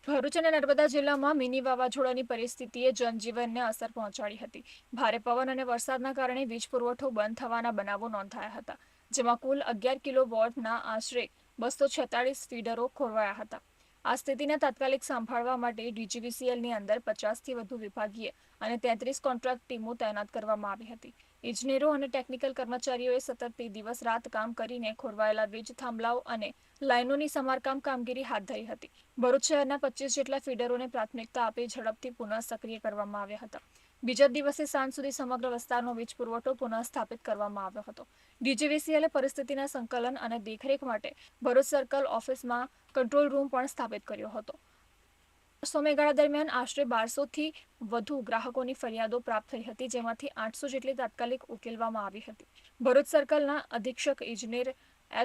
ભરૂચ અને નર્મદા જિલ્લામાં મિની વાવાઝોડાની પરિસ્થિતિએ જનજીવનને અસર પહોંચાડી હતી. ભારે પવન અને વરસાદના કારણે વીજ પુરવઠો બંધ થવાના બનાવો નોંધાયા હતા, જેમાં કુલ 11 કિલોવોટના આશરે 246 ફીડરો ખોરવાયા હતા. આ સ્થિતિને તાત્કાલિક સંભાળવા માટે ડીજીવીસીએલની અંદર 50થી વધુ વિભાગીય અને 33 કોન્ટ્રાક્ટ ટીમો તૈનાત કરવામાં આવી હતી. ઇજનેરો અને ટેકનિકલ કર્મચારીઓએ સતત દિવસ રાત કામ કરીને ખોરવાયેલા વીજ થાંભલાઓ અને લાઇનોની સમારકામ કામગીરી હાથ ધરી હતી. ભરૂચ શહેરના 25 જેટલા ફીડરોને પ્રાથમિકતા આપી ઝડપથી પુનઃ સક્રિય કરવામાં આવ્યા હતા. બીજા દિવસે સાંજ સુધી સમગ્ર વિસ્તારનો વીજ પુરવઠો પુનઃ સ્થાપિત કરવામાં આવ્યો હતો. ડીજીવીસીએલે પરિસ્થિતિના સંકલન અને દેખરેખ માટે ભરૂચ સર્કલ ઓફિસમાં કંટ્રોલ રૂમ પણ સ્થાપિત કર્યો હતો. સમયગાળા દરમિયાન આશરે 1200થી વધુ ગ્રાહકોની ફરિયાદો પ્રાપ્ત થઈ હતી, જેમાંથી 800 જેટલી તાત્કાલિક ઉકેલવામાં આવી હતી. ભરૂચ સર્કલના અધિક્ષક ઇજનેર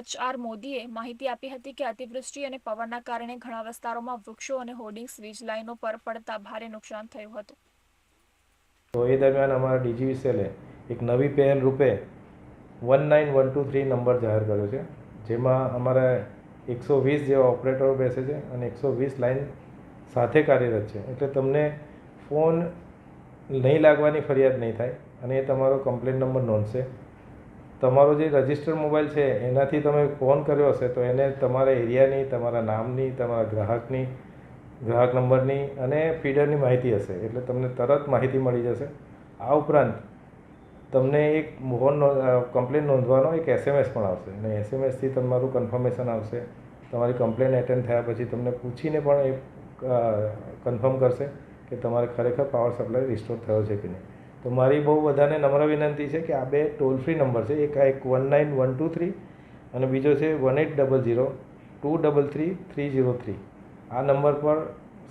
HR મોદીએ માહિતી આપી હતી કે અતિવૃષ્ટિ અને પવનના કારણે ઘણા વિસ્તારોમાં વૃક્ષો અને હોર્ડિંગ્સ વીજ લાઇનો પર પડતા ભારે નુકસાન થયું હતું. તો એ દરમિયાન અમારા ડીજીવીસીએલે એક નવી પહેલ રૂપે 19123 નંબર જાહેર કર્યો છે, જેમાં અમારા 120 જેવા ઓપરેટરો બેસે છે અને 120 લાઇન સાથે કાર્યરત છે. એટલે તમને ફોન નહીં લાગવાની ફરિયાદ નહીં થાય અને એ તમારો કમ્પ્લેન નંબર નોંધશે. તમારો જે રજિસ્ટર મોબાઈલ છે એનાથી તમે ફોન કર્યો હશે તો એને તમારા એરિયાની, તમારા નામની, તમારા ગ્રાહક નંબરની અને ફીડરની માહિતી હશે, એટલે તમને તરત માહિતી મળી જશે. આ ઉપરાંત તમને એક કમ્પ્લેન નોંધવાનો એક SMS પણ આવશે અને SMSથી તમારું કન્ફર્મેશન આવશે. તમારી કમ્પ્લેન એટેન્ડ થયા પછી તમને પૂછીને પણ એ કન્ફર્મ કરશે કે તમારે ખરેખર પાવર સપ્લાય રિસ્ટોર થયો છે કે નહીં. તો મારી બહુ બધાને નમ્ર વિનંતી છે કે આ બે ટોલ ફ્રી નંબર છે, એક 19123 અને બીજો છે 1800 233 303. આ નંબર પર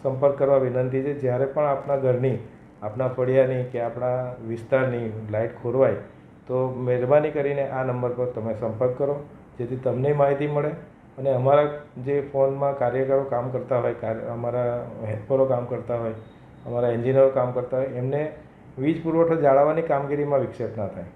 સંપર્ક કરવા વિનંતી છે. જ્યારે પણ આપણા ઘરની, આપણા ફળિયાની કે આપણા વિસ્તારની લાઇટ ખોરવાય તો મહેરબાની કરીને આ નંબર પર તમે સંપર્ક કરો, જેથી તમને માહિતી મળે અને અમારા જે ફોનમાં કાર્યકરો કામ કરતા હોય, અમારા હેલ્પરો કામ કરતા હોય, અમારા એન્જિનિયરો કામ કરતા હોય, એમને વીજ પુરવઠો જાળવવાની કામગીરીમાં વિક્ષેપ ના થાય.